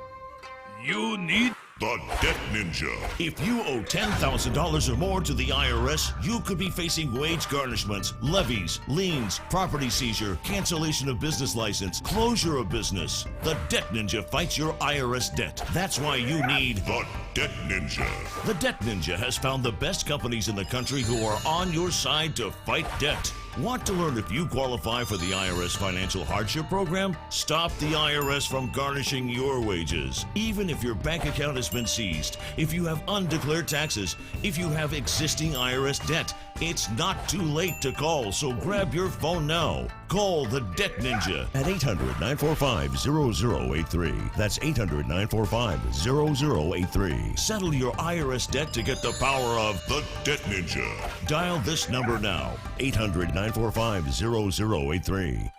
You need the Debt Ninja. If you owe $10,000 or more to the IRS, you could be facing wage garnishments, levies, liens, property seizure, cancellation of business license, closure of business. The Debt Ninja fights your IRS debt. That's why you need the Debt Ninja. The Debt Ninja has found the best companies in the country who are on your side to fight debt. Want to learn if you qualify for the IRS Financial Hardship Program? Stop the IRS from garnishing your wages. Even if your bank account has been seized, if you have undeclared taxes, if you have existing IRS debt, it's not too late to call, so grab your phone now. Call the Debt Ninja at 800-945-0083. That's 800-945-0083. Settle your IRS debt to get the power of the Debt Ninja. Dial this number now, 800-945-0083.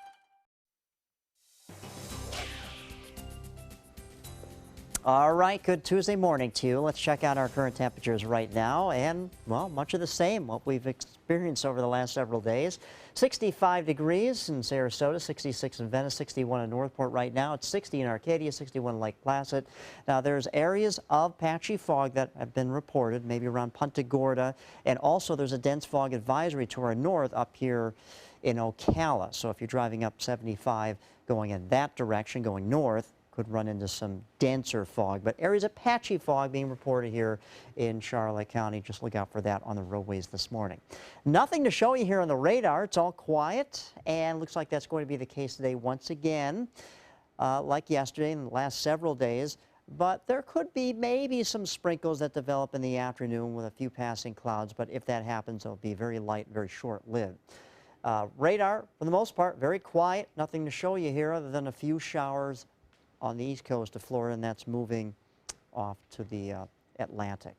All right, good Tuesday morning to you. Let's check out our current temperatures right now, and, well, much of the same, what we've experienced over the last several days. 65 degrees in Sarasota, 66 in Venice, 61 in Northport right now. It's 60 in Arcadia, 61 in Lake Placid. Now, there's areas of patchy fog that have been reported, maybe around Punta Gorda, and also there's a dense fog advisory to our north up here in Ocala. So if you're driving up 75 going in that direction, going north, could run into some denser fog, but areas of patchy fog being reported here in Charlotte County. Just look out for that on the roadways this morning. Nothing to show you here on the radar. It's all quiet, and looks like that's going to be the case today once again, like yesterday and the last several days. But there could be maybe some sprinkles that develop in the afternoon with a few passing clouds, but if that happens, it'll be very light, very short-lived. Radar, for the most part, very quiet. Nothing to show you here other than a few showers on the east coast of Florida, and that's moving off to the Atlantic.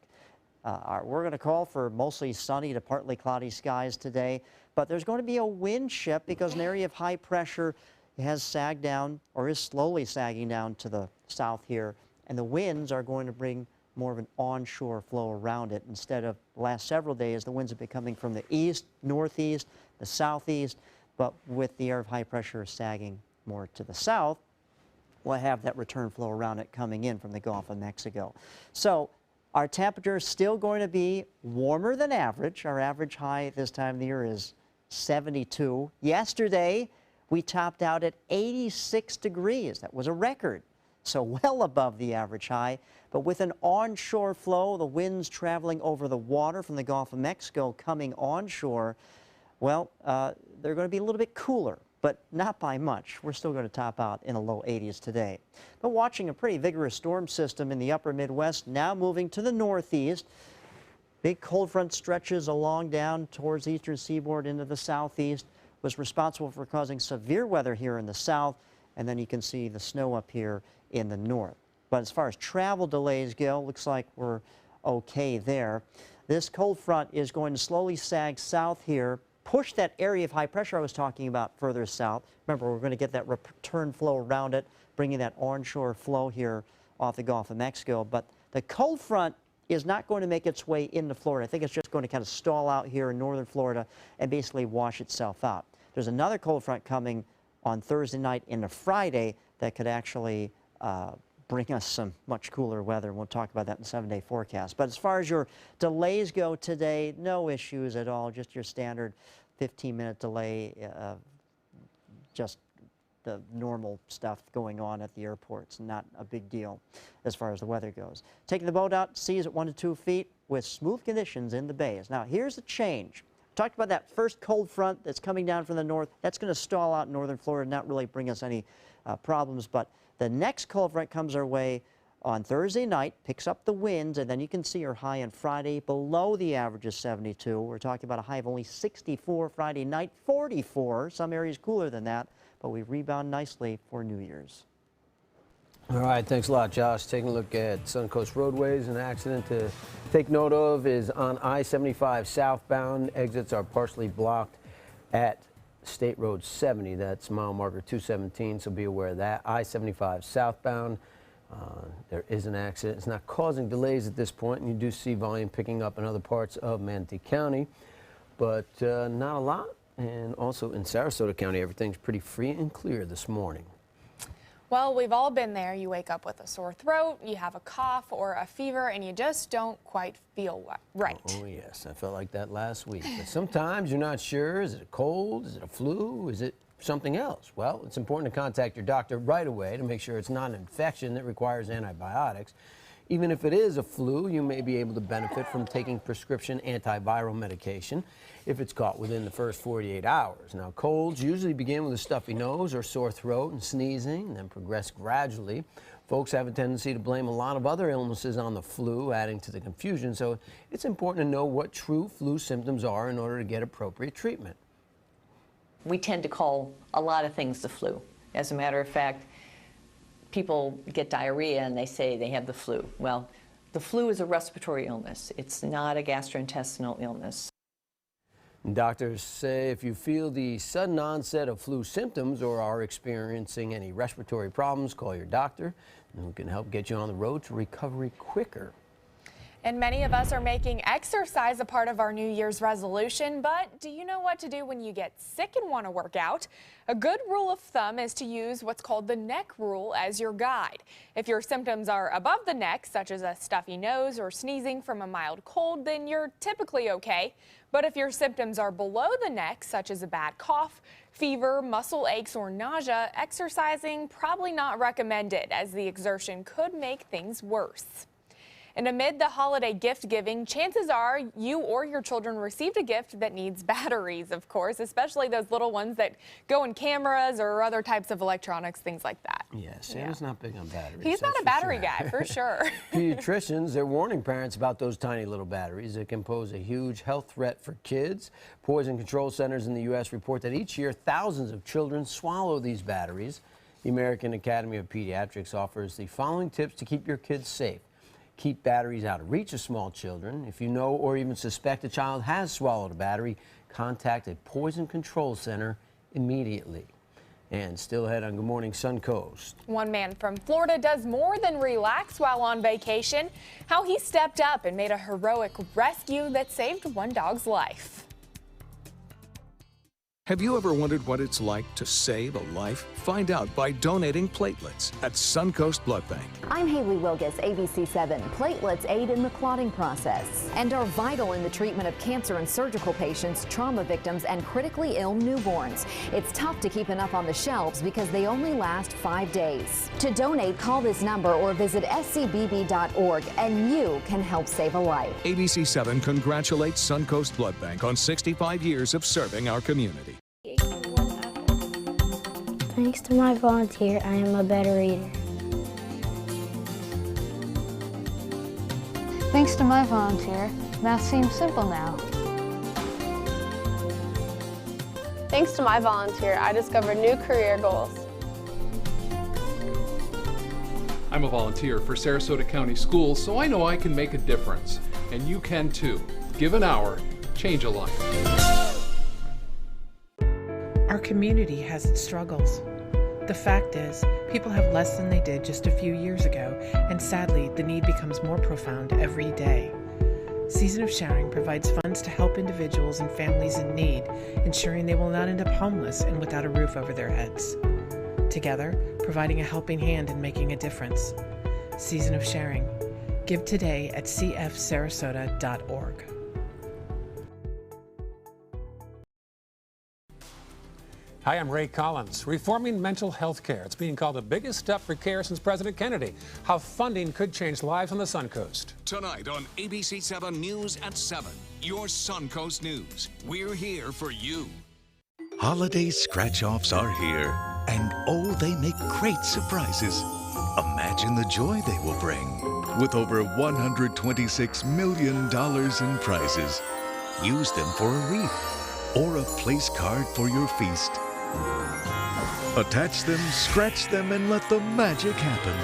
We're going to call for mostly sunny to partly cloudy skies today, but there's going to be a wind shift because an area of high pressure has sagged down, or is slowly sagging down to the south here, and the winds are going to bring more of an onshore flow around it. Instead of the last several days, the winds have been coming from the east, northeast, the southeast, but with the air of high pressure sagging more to the south, we'll have that return flow around it coming in from the Gulf of Mexico. So our temperature is still going to be warmer than average. Our average high at this time of the year is 72. Yesterday, we topped out at 86 degrees. That was a record, so well above the average high. But with an onshore flow, the winds traveling over the water from the Gulf of Mexico coming onshore, well, they're going to be a little bit cooler, but not by much. We're still going to top out in the low 80s today. But watching a pretty vigorous storm system in the upper Midwest, now moving to the northeast. Big cold front stretches along down towards the eastern seaboard into the southeast, was responsible for causing severe weather here in the south, and then you can see the snow up here in the north. But as far as travel delays go, looks like we're okay there. This cold front is going to slowly sag south here, push that area of high pressure I was talking about further south. Remember, we're going to get that return flow around it, bringing that onshore flow here off the Gulf of Mexico. But the cold front is not going to make its way into Florida. I think it's just going to kind of stall out here in northern Florida and basically wash itself out. There's another cold front coming on Thursday night into Friday that could actually bring us some much cooler weather. We'll talk about that in the 7-day forecast. But as far as your delays go today, no issues at all, just your standard 15-minute delay, just the normal stuff going on at the airports. Not a big deal as far as the weather goes. Taking the boat out, seas at 1 to 2 feet with smooth conditions in the bays. Now, here's the change. Talked about that first cold front that's coming down from the north. That's going to stall out in northern Florida, not really bring us any problems. But the next cold front comes our way on Thursday night, picks up the winds, and then you can see our high on Friday below the average of 72. We're talking about a high of only 64 Friday night, 44. Some areas cooler than that, but we rebound nicely for New Year's. All right, thanks a lot, Josh. Taking a look at Suncoast roadways. An accident to take note of is on I-75 southbound. Exits are partially blocked at State Road 70. That's mile marker 217, so be aware of that. I-75 southbound. There is an accident. It's not causing delays at this point, and you do see volume picking up in other parts of Manatee County, but not a lot. And also in Sarasota County, everything's pretty free and clear this morning. Well, we've all been there. You wake up with a sore throat, you have a cough or a fever, and you just don't quite feel right. Oh, yes. I felt like that last week. But sometimes you're not sure. Is it a cold? Is it a flu? Is it something else? Well, it's important to contact your doctor right away to make sure it's not an infection that requires antibiotics. Even if it is a flu, you may be able to benefit from taking prescription antiviral medication if it's caught within the first 48 hours. Now, colds usually begin with a stuffy nose or sore throat and sneezing, and then progress gradually. Folks have a tendency to blame a lot of other illnesses on the flu, adding to the confusion, so it's important to know what true flu symptoms are in order to get appropriate treatment. We tend to call a lot of things the flu. As a matter of fact, people get diarrhea and they say they have the flu. Well, the flu is a respiratory illness. It's not a gastrointestinal illness. Doctors say if you feel the sudden onset of flu symptoms or are experiencing any respiratory problems, call your doctor, and we can help get you on the road to recovery quicker. And many of us are making exercise a part of our New Year's resolution, but do you know what to do when you get sick and want to work out? A good rule of thumb is to use what's called the neck rule as your guide. If your symptoms are above the neck, such as a stuffy nose or sneezing from a mild cold, then you're typically okay. But if your symptoms are below the neck, such as a bad cough, fever, muscle aches, or nausea, exercising probably not recommended, as the exertion could make things worse. And amid the holiday gift giving, chances are you or your children received a gift that needs batteries, of course, especially those little ones that go in cameras or other types of electronics, things like that. Yeah, Santa's not big on batteries. He's not a battery guy, for sure. Pediatricians, they're warning parents about those tiny little batteries that can pose a huge health threat for kids. Poison control centers in the U.S. report that each year thousands of children swallow these batteries. The American Academy of Pediatrics offers the following tips to keep your kids safe. Keep batteries out of reach of small children. If you know or even suspect a child has swallowed a battery, contact a poison control center immediately. And still ahead on Good Morning Suncoast. One man from Florida does more than relax while on vacation. How he stepped up and made a heroic rescue that saved one dog's life. Have you ever wondered what it's like to save a life? Find out by donating platelets at Suncoast Blood Bank. I'm Haley Wilgus, ABC7. Platelets aid in the clotting process and are vital in the treatment of cancer and surgical patients, trauma victims, and critically ill newborns. It's tough to keep enough on the shelves because they only last 5 days. To donate, call this number or visit scbb.org and you can help save a life. ABC7 congratulates Suncoast Blood Bank on 65 years of serving our community. Thanks to my volunteer, I am a better eater. Thanks to my volunteer, math seems simple now. Thanks to my volunteer, I discovered new career goals. I'm a volunteer for Sarasota County Schools, so I know I can make a difference. And you can too. Give an hour, change a life. Our community has its struggles. The fact is, people have less than they did just a few years ago, and sadly, the need becomes more profound every day. Season of Sharing provides funds to help individuals and families in need, ensuring they will not end up homeless and without a roof over their heads. Together, providing a helping hand and making a difference. Season of Sharing. Give today at cfsarasota.org. Hi, I'm Ray Collins. Reforming mental health care. It's being called the biggest step for care since President Kennedy. How funding could change lives on the Suncoast. Tonight on ABC7 News at 7, your Suncoast News. We're here for you. Holiday scratch-offs are here, and oh, they make great surprises. Imagine the joy they will bring. With over $126 million in prizes, use them for a wreath or a place card for your feast. Attach them, scratch them, and let the magic happen.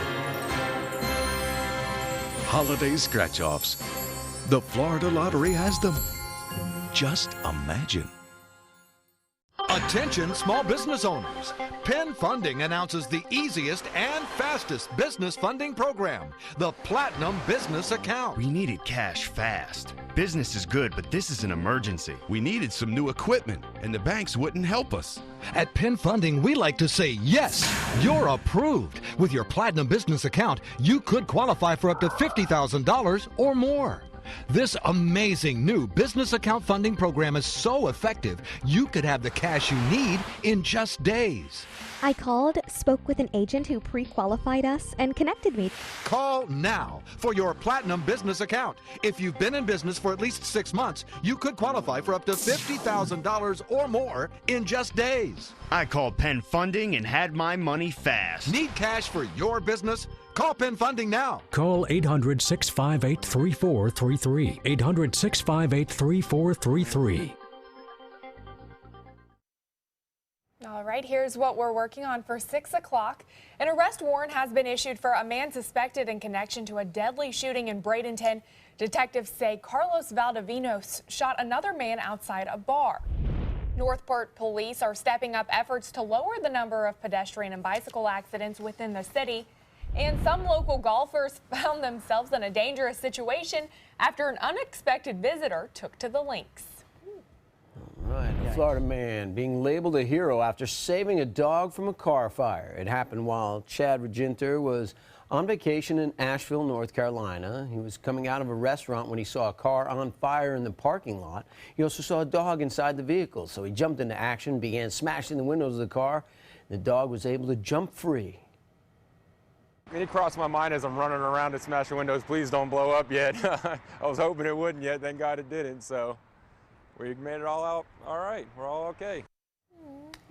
Holiday scratch-offs. The Florida Lottery has them. Just imagine. Attention small business owners. Penn Funding announces the easiest and fastest business funding program, the Platinum Business Account. We needed cash fast. Business is good, but this is an emergency. We needed some new equipment, and the banks wouldn't help us. At Penn Funding, we like to say, yes, you're approved. With your Platinum Business Account, you could qualify for up to $50,000 or more. This amazing new business account funding program is so effective, you could have the cash you need in just days. I called, spoke with an agent who pre-qualified us, and connected me. Call now for your Platinum Business Account. If you've been in business for at least 6 months, you could qualify for up to $50,000 or more in just days. I called Penn Funding and had my money fast. Need cash for your business? Call Penn Funding now. Call 800-658-3433. 800-658-3433. All right, here's what we're working on for 6 o'clock. An arrest warrant has been issued for a man suspected in connection to a deadly shooting in Bradenton. Detectives say Carlos Valdivinos shot another man outside a bar. Northport police are stepping up efforts to lower the number of pedestrian and bicycle accidents within the city. And some local golfers found themselves in a dangerous situation after an unexpected visitor took to the links. Right, a Florida man being labeled a hero after saving a dog from a car fire. It happened while Chad Reginter was on vacation in Asheville, North Carolina. He was coming out of a restaurant when he saw a car on fire in the parking lot. He also saw a dog inside the vehicle, so he jumped into action, began smashing the windows of the car. The dog was able to jump free. It crossed my mind as I'm running around and smashing windows, please don't blow up yet. I was hoping it wouldn't yet, thank God it didn't, so. We made it all out all right. We're all okay.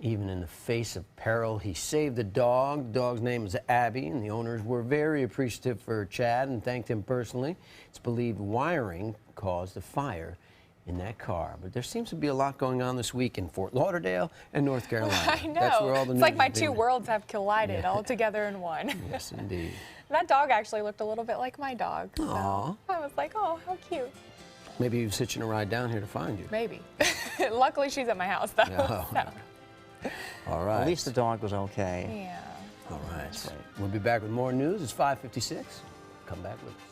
Even in the face of peril, he saved the dog. The dog's name is Abby, and the owners were very appreciative for Chad and thanked him personally. It's believed wiring caused the fire in that car. But there seems to be a lot going on this week in Fort Lauderdale and North Carolina. I know. That's where all the it's news like my has two been. worlds have collided all together in one. Yes, indeed. That dog actually looked a little bit like my dog. So Aw. I was like, oh, how cute. Maybe he was hitching a ride down here to find you. Maybe. Luckily, she's at my house, though. Oh. So. All right. At least the dog was okay. Yeah. All right. We'll be back with more news. It's 5:56. Come back with us.